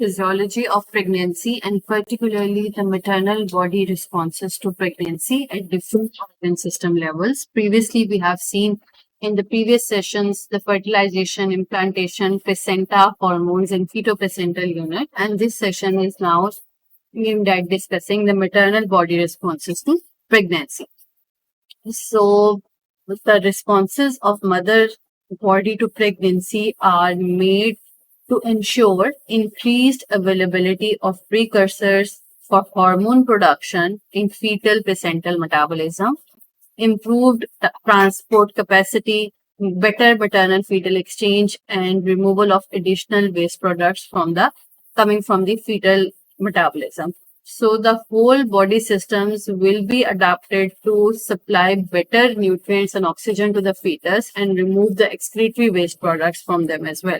physiology of pregnancy and particularly the maternal body responses to pregnancy at different organ system levels. Previously, we have seen in the previous sessions the fertilization, implantation, placenta, hormones, and fetoplacental unit. And this session is now aimed at discussing the maternal body responses to pregnancy. So, the responses of mother body to pregnancy are made to ensure increased availability of precursors for hormone production in fetal placental metabolism, improved transport capacity, better maternal fetal exchange, and removal of additional waste products coming from the fetal metabolism. So the whole body systems will be adapted to supply better nutrients and oxygen to the fetus and remove the excretory waste products from them as well.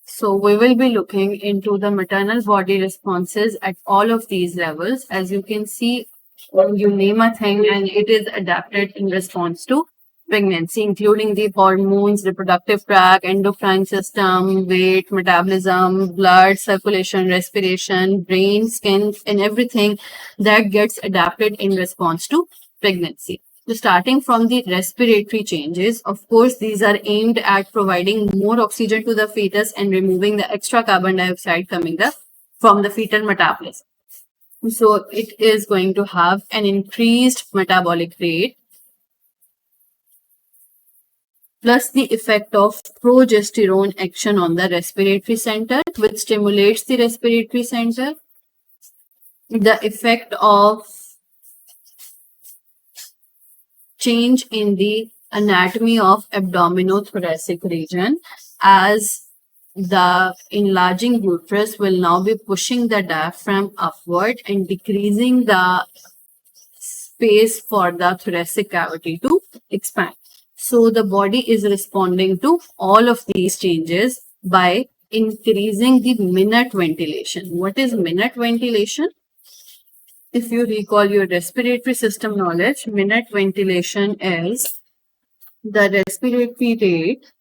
So we will be looking into the maternal body responses at all of these levels. As you can see, you name a thing and it is adapted in response to pregnancy, including the hormones, reproductive tract, endocrine system, weight, metabolism, blood, circulation, respiration, brain, skin, and everything that gets adapted in response to pregnancy. So starting from the respiratory changes, of course, these are aimed at providing more oxygen to the fetus and removing the extra carbon dioxide coming from the fetal metabolism. So it is going to have an increased metabolic rate, plus the effect of progesterone action on the respiratory center, which stimulates the respiratory center, the effect of change in the anatomy of abdominothoracic region, as the enlarging uterus will now be pushing the diaphragm upward and decreasing the space for the thoracic cavity to expand. So the body is responding to all of these changes by increasing the minute ventilation. What is minute ventilation? If you recall your respiratory system knowledge, minute ventilation is the respiratory rate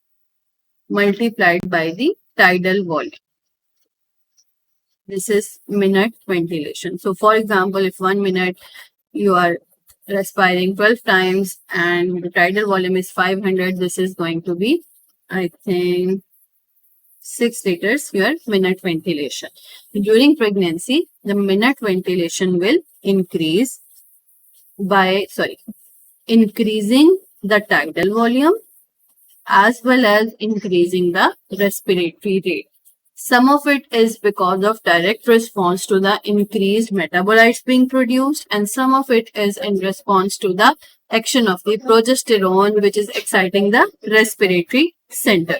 multiplied by the tidal volume. This is minute ventilation. So for example, if 1 minute you are respiring 12 times and the tidal volume is 500, this is going to be, I think, 6 liters your minute ventilation. During pregnancy, the minute ventilation will increase by, increasing the tidal volume as well as increasing the respiratory rate. Some of it is because of direct response to the increased metabolites being produced, and some of it is in response to the action of the progesterone, which is exciting the respiratory center.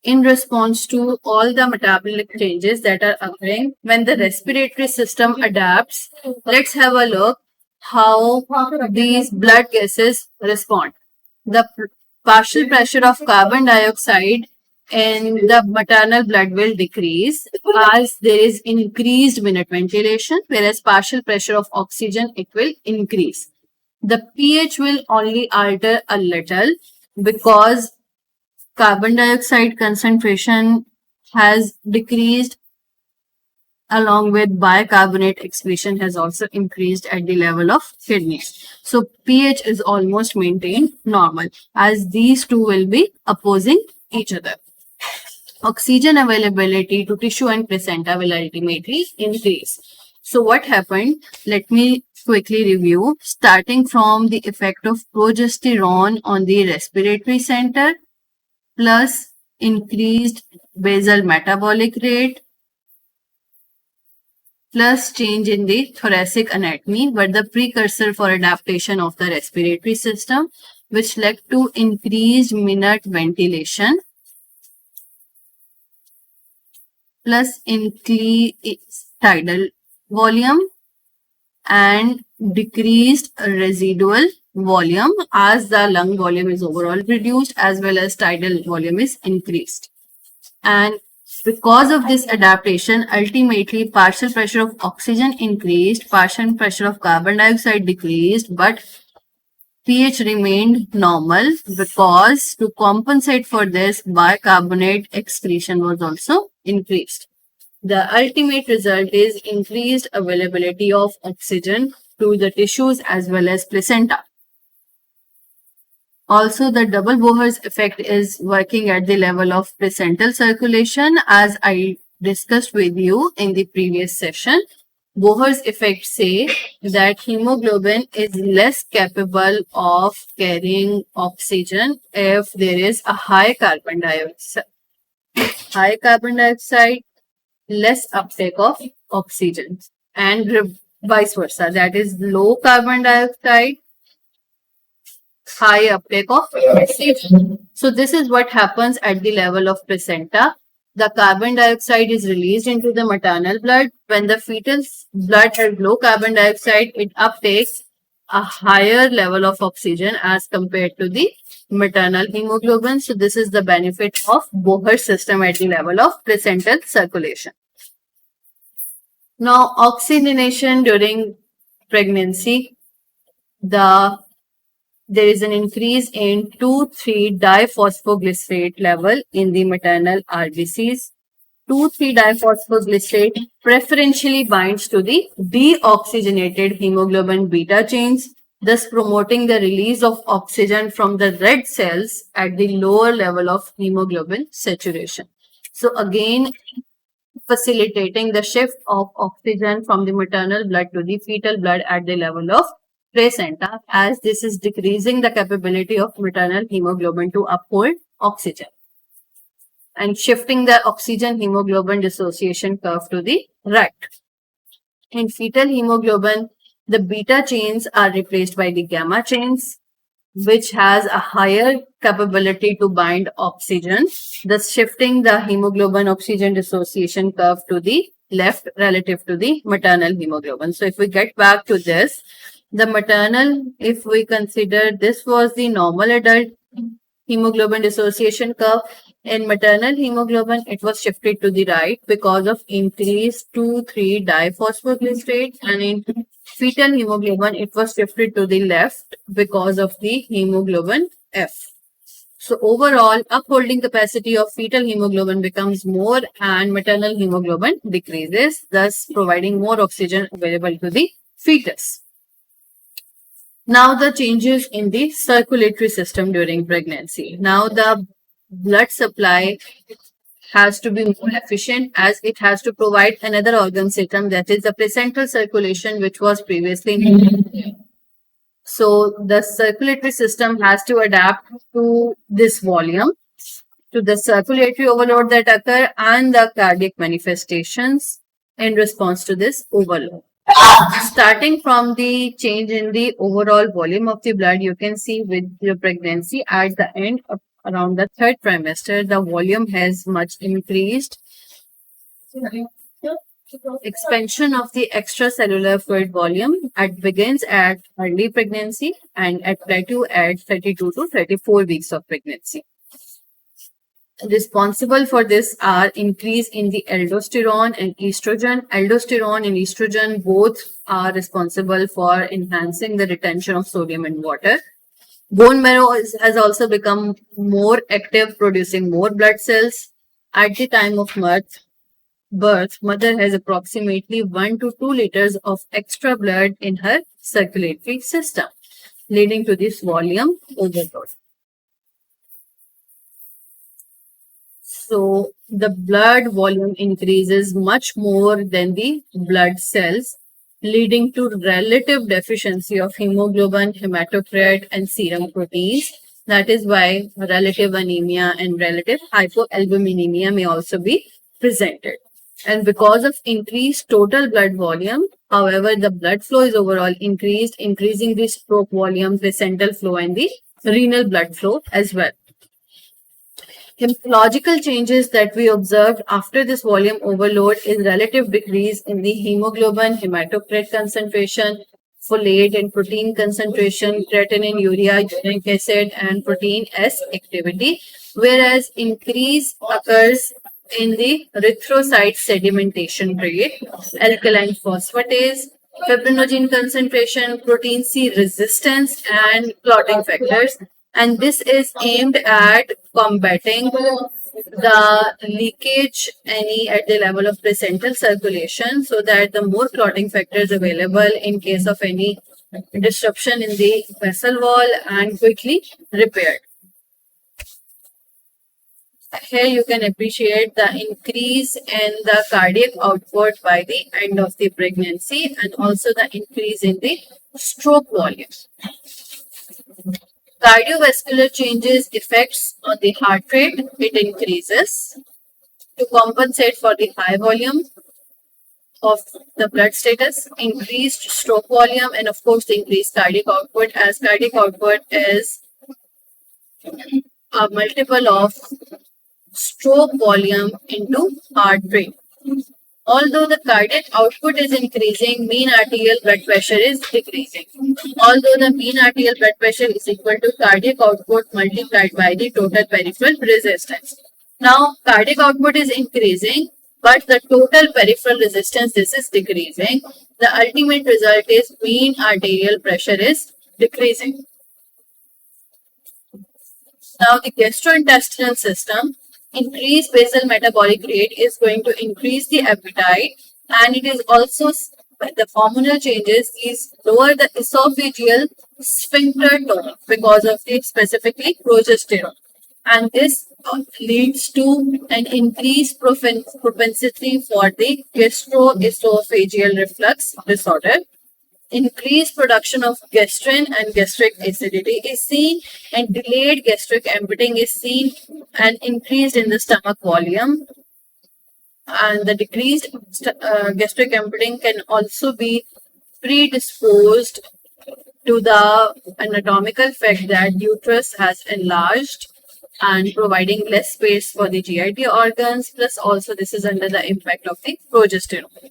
In response to all the metabolic changes that are occurring when the respiratory system adapts, let's have a look how these blood gases respond. The partial pressure of carbon dioxide in the maternal blood will decrease as there is increased minute ventilation, whereas partial pressure of oxygen, it will increase. The pH will only alter a little because carbon dioxide concentration has decreased, along with bicarbonate excretion has also increased at the level of kidneys. So pH is almost maintained normal, as these two will be opposing each other. Oxygen availability to tissue and placenta will ultimately increase. So what happened? Let me quickly review, starting from the effect of progesterone on the respiratory center, plus increased basal metabolic rate, plus change in the thoracic anatomy were the precursor for adaptation of the respiratory system, which led to increased minute ventilation, plus increased tidal volume and decreased residual volume as the lung volume is overall reduced as well as tidal volume is increased. And because of this adaptation, ultimately partial pressure of oxygen increased, partial pressure of carbon dioxide decreased, but pH remained normal because to compensate for this, bicarbonate excretion was also increased. The ultimate result is increased availability of oxygen to the tissues as well as placenta. Also, the double Bohr's effect is working at the level of placental circulation, as I discussed with you in the previous session. Bohr's effect say that hemoglobin is less capable of carrying oxygen if there is a high carbon dioxide. High carbon dioxide, less uptake of oxygen, and vice versa. That is low carbon dioxide, high uptake of oxygen. So this is what happens at the level of placenta. The carbon dioxide is released into the maternal blood. When the fetal's blood has low carbon dioxide, it uptakes a higher level of oxygen as compared to the maternal hemoglobin. So this is the benefit of Bohr system at the level of placental circulation. Now, oxygenation during pregnancy, there is an increase in 2,3-diphosphoglycerate level in the maternal RBCs. 2,3-diphosphoglycerate preferentially binds to the deoxygenated hemoglobin beta chains, thus promoting the release of oxygen from the red cells at the lower level of hemoglobin saturation. So again, facilitating the shift of oxygen from the maternal blood to the fetal blood at the level of placenta, as this is decreasing the capability of maternal hemoglobin to uphold oxygen and shifting the oxygen hemoglobin dissociation curve to the right. In fetal hemoglobin, the beta chains are replaced by the gamma chains, which has a higher capability to bind oxygen, thus shifting the hemoglobin oxygen dissociation curve to the left relative to the maternal hemoglobin. So if we get back to this, the maternal, if we consider this was the normal adult hemoglobin dissociation curve, in maternal hemoglobin, it was shifted to the right because of increased 2,3-diphosphoglycerate, and in fetal hemoglobin, it was shifted to the left because of the hemoglobin F. So overall, upholding capacity of fetal hemoglobin becomes more and maternal hemoglobin decreases, thus providing more oxygen available to the fetus. Now the changes in the circulatory system during pregnancy. Now the blood supply has to be more efficient, as it has to provide another organ system, that is the placental circulation, which was previously needed. So the circulatory system has to adapt to this volume, to the circulatory overload that occur and the cardiac manifestations in response to this overload. Starting from the change in the overall volume of the blood, you can see with the pregnancy at the end of around the third trimester, the volume has much increased. Expansion of the extracellular fluid volume begins at early pregnancy and at plateau at 32 to 34 weeks of pregnancy. Responsible for this are increase in the aldosterone and estrogen. Aldosterone and estrogen both are responsible for enhancing the retention of sodium in water. Bone marrow has also become more active, producing more blood cells. At the time of birth, mother has approximately 1 to 2 liters of extra blood in her circulatory system, leading to this volume overload. So the blood volume increases much more than the blood cells, leading to relative deficiency of hemoglobin, hematocrit, and serum proteins. That is why relative anemia and relative hypoalbuminemia may also be presented. And because of increased total blood volume, however, the blood flow is overall increased, increasing the stroke volume, placental flow, and the renal blood flow as well. Hematological changes that we observed after this volume overload is relative decrease in the hemoglobin, hematocrit concentration, folate and protein concentration, creatinine, urea, uric acid, and protein S activity, whereas increase occurs in the erythrocyte sedimentation rate, alkaline phosphatase, fibrinogen concentration, protein C resistance, and clotting factors. And this is aimed at combating the leakage any at the level of placental circulation, so that the more clotting factors available in case of any disruption in the vessel wall and quickly repaired. Here you can appreciate the increase in the cardiac output by the end of the pregnancy and also the increase in the stroke volume. Cardiovascular changes effects on the heart rate, it increases to compensate for the high volume of the blood status, increased stroke volume, and of course the increased cardiac output, as cardiac output is a multiple of stroke volume into heart rate. Although the cardiac output is increasing, mean arterial blood pressure is decreasing. Although the mean arterial blood pressure is equal to cardiac output multiplied by the total peripheral resistance. Now, cardiac output is increasing, but the total peripheral resistance, this is decreasing. The ultimate result is mean arterial pressure is decreasing. Now, the gastrointestinal system, increased basal metabolic rate is going to increase the appetite, and it is also the hormonal changes is lower the esophageal sphincter tone because of the specifically progesterone, and this leads to an increased propensity for the gastroesophageal reflux disorder. Increased production of gastrin and gastric acidity is seen, and delayed gastric emptying is seen, and increased in the stomach volume. And the decreased gastric emptying can also be predisposed to the anatomical fact that uterus has enlarged and providing less space for the GIT organs, plus also this is under the impact of the progesterone.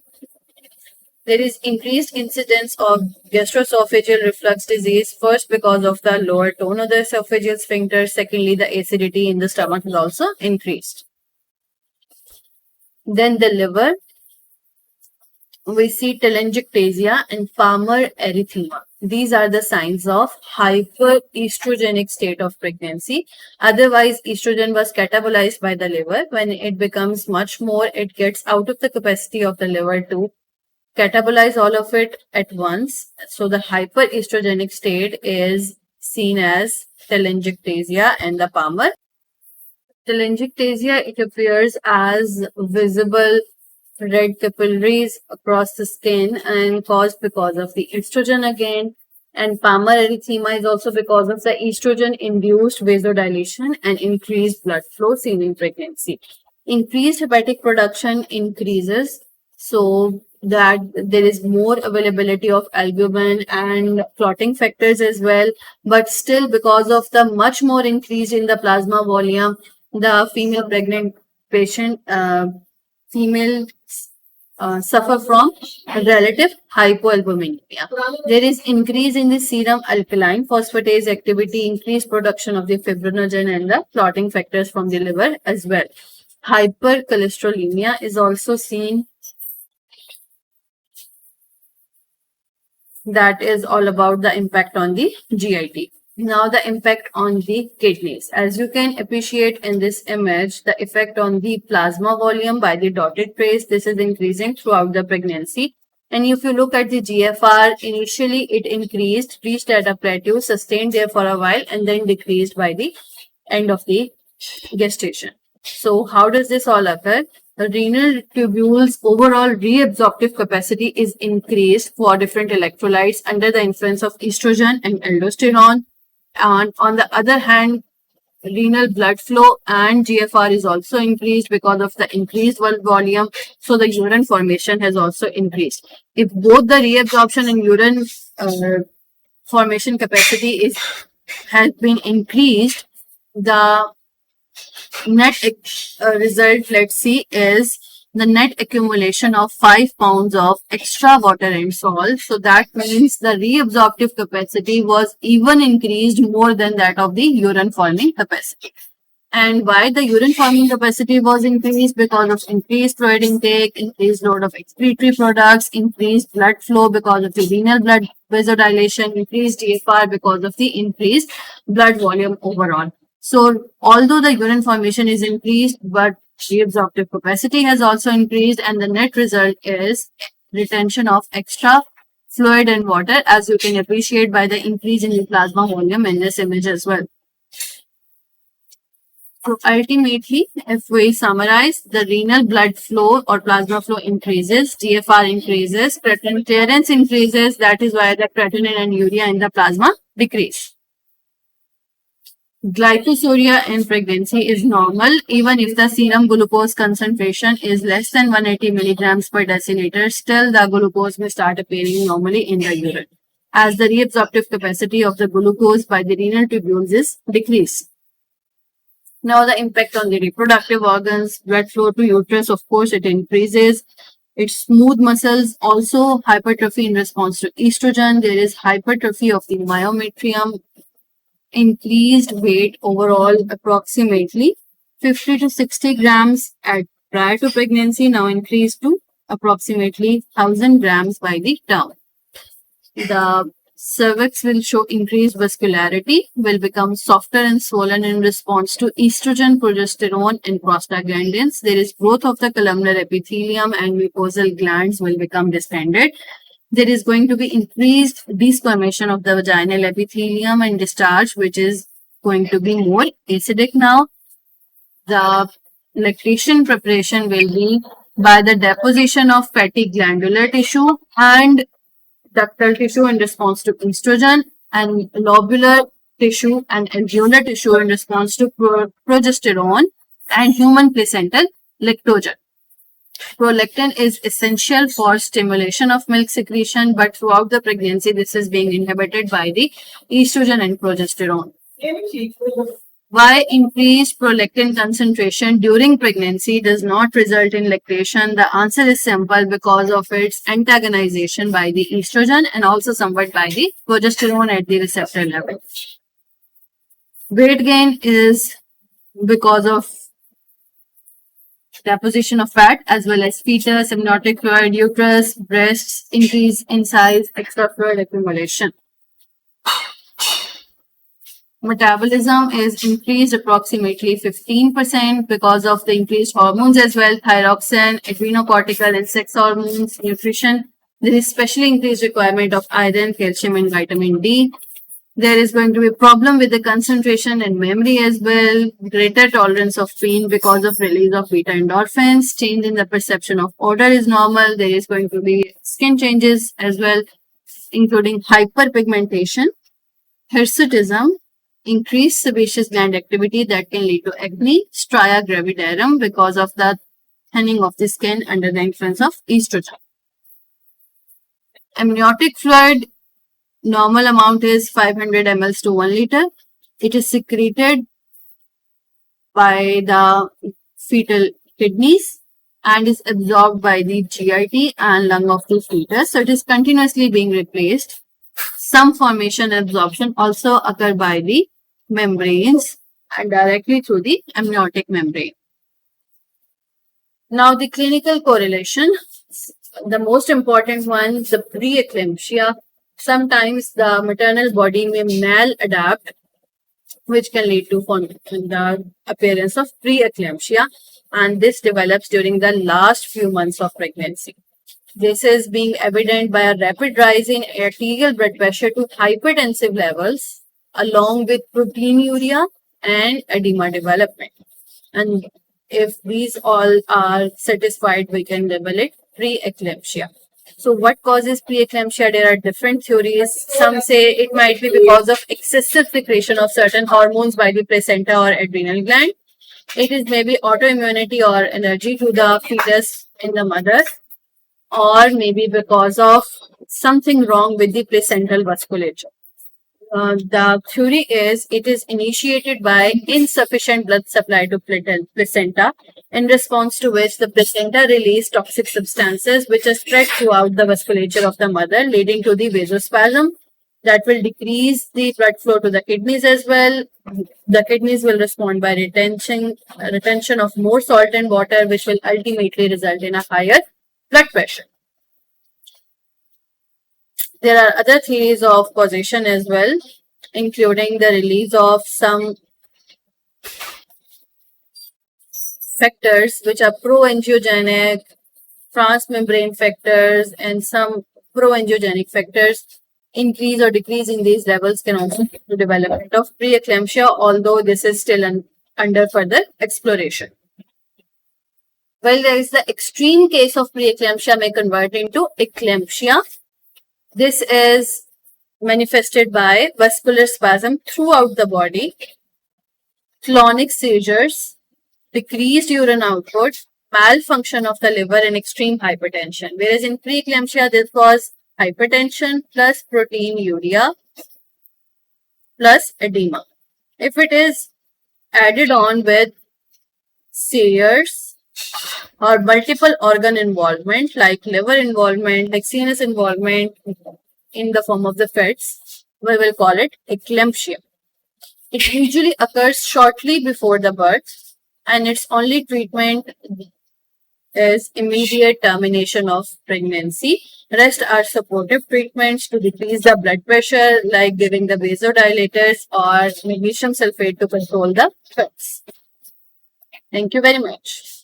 There is increased incidence of gastroesophageal reflux disease, first because of the lower tone of the esophageal sphincter, secondly the acidity in the stomach is also increased. Then the liver, we see telangiectasia and Palmer erythema. These are the signs of hyperestrogenic state of pregnancy. Otherwise, estrogen was catabolized by the liver. When it becomes much more, it gets out of the capacity of the liver to catabolize all of it at once. So the hyperestrogenic state is seen as telangiectasia and the Palmer. Telangiectasia, it appears as visible red capillaries across the skin and caused because of the estrogen again. And Palmer erythema is also because of the estrogen-induced vasodilation and increased blood flow seen in pregnancy. Increased hepatic production increases, so that there is more availability of albumin and clotting factors as well. But still, because of the much more increase in the plasma volume, the female pregnant patient, suffer from relative hypoalbuminemia. There is increase in the serum alkaline phosphatase activity, increased production of the fibrinogen and the clotting factors from the liver as well. Hypercholesterolemia is also seen. That is all about the impact on the GIT. Now the impact on the kidneys. As you can appreciate in this image, the effect on the plasma volume by the dotted trace, this is increasing throughout the pregnancy. And if you look at the GFR, initially it increased, reached at a plateau, sustained there for a while, and then decreased by the end of the gestation. So how does this all occur? The renal tubules overall reabsorptive capacity is increased for different electrolytes under the influence of estrogen and aldosterone. And on the other hand, renal blood flow and GFR is also increased because of the increased blood volume. So the urine formation has also increased. If both the reabsorption and urine formation capacity has been increased, the net result, let's see, is the net accumulation of 5 pounds of extra water and salt. So that means the reabsorptive capacity was even increased more than that of the urine forming capacity. And why the urine forming capacity was increased? Because of increased fluid intake, increased load of excretory products, increased blood flow because of the renal blood vasodilation, increased GFR because of the increased blood volume overall. So although the urine formation is increased, but reabsorptive capacity has also increased, and the net result is retention of extra fluid and water, as you can appreciate by the increase in the plasma volume in this image as well. So ultimately, if we summarize, the renal blood flow or plasma flow increases, GFR increases, creatinine clearance increases. That is why the creatinine and urea in the plasma decrease. Glycosuria in pregnancy is normal even if the serum glucose concentration is less than 180 milligrams per deciliter. Still, the glucose may start appearing normally in the urine as the reabsorptive capacity of the glucose by the renal tubules is decreased. Now, the impact on the reproductive organs, blood flow to uterus, of course, it increases. Its smooth muscles also hypertrophy in response to estrogen. There is hypertrophy of the myometrium, increased weight overall, approximately 50 to 60 grams at prior to pregnancy, now increased to approximately 1000 grams by the term. The cervix will show increased vascularity, will become softer and swollen in response to estrogen, progesterone, and prostaglandins. There is growth of the columnar epithelium and mucosal glands will become distended. There is going to be increased desquamation of the vaginal epithelium and discharge, which is going to be more acidic now. The lactation preparation will be by the deposition of fatty glandular tissue and ductal tissue in response to estrogen, and lobular tissue and alveolar tissue in response to progesterone, and human placental lactogen. Prolactin is essential for stimulation of milk secretion, but throughout the pregnancy, this is being inhibited by the estrogen and progesterone. Why increased prolactin concentration during pregnancy does not result in lactation? The answer is simple: because of its antagonization by the estrogen and also somewhat by the progesterone at the receptor level. Weight gain is because of deposition of fat as well as fetus, amniotic fluid, uterus, breasts, increase in size, extra fluid accumulation. Metabolism is increased approximately 15% because of the increased hormones as well, thyroxine, adrenocortical and sex hormones, nutrition. There is especially increased requirement of iron, calcium and vitamin D. There is going to be a problem with the concentration and memory as well, greater tolerance of pain because of release of beta endorphins, change in the perception of odor is normal. There is going to be skin changes as well, including hyperpigmentation, hirsutism, increased sebaceous gland activity that can lead to acne, stria gravidarum because of the thinning of the skin under the influence of estrogen. Amniotic fluid, normal amount is 500 ml to 1 liter. It is secreted by the fetal kidneys and is absorbed by the GIT and lung of the fetus. So it is continuously being replaced. Some formation and absorption also occur by the membranes and directly through the amniotic membrane. Now the clinical correlation, the most important one, the preeclampsia. Sometimes the maternal body may maladapt, which can lead to the appearance of preeclampsia, and this develops during the last few months of pregnancy. This is being evident by a rapid rise in arterial blood pressure to hypertensive levels, along with proteinuria and edema development. And if these all are satisfied, we can label it preeclampsia. So what causes preeclampsia? There are different theories. Some say it might be because of excessive secretion of certain hormones by the placenta or adrenal gland. It is maybe autoimmunity or allergy to the fetus in the mother, or maybe because of something wrong with the placental vasculature. The theory is it is initiated by insufficient blood supply to placenta, in response to which the placenta release toxic substances which are spread throughout the vasculature of the mother, leading to the vasospasm that will decrease the blood flow to the kidneys as well. The kidneys will respond by retention of more salt and water, which will ultimately result in a higher blood pressure. There are other theories of causation as well, including the release of some factors which are pro-angiogenic, transmembrane factors, and some pro-angiogenic factors. Increase or decrease in these levels can also lead to development of preeclampsia, although this is still under further exploration. While there is the extreme case of preeclampsia may convert into eclampsia. This is manifested by vascular spasm throughout the body, clonic seizures, decreased urine output, malfunction of the liver, and extreme hypertension. Whereas in preeclampsia, this was hypertension plus proteinuria plus edema. If it is added on with seizures or multiple organ involvement like liver involvement, like CNS involvement in the form of the fits, we will call it eclampsia. It usually occurs shortly before the birth, and its only treatment is immediate termination of pregnancy. Rest are supportive treatments to decrease the blood pressure, like giving the vasodilators or magnesium sulfate to control the fits. Thank you very much.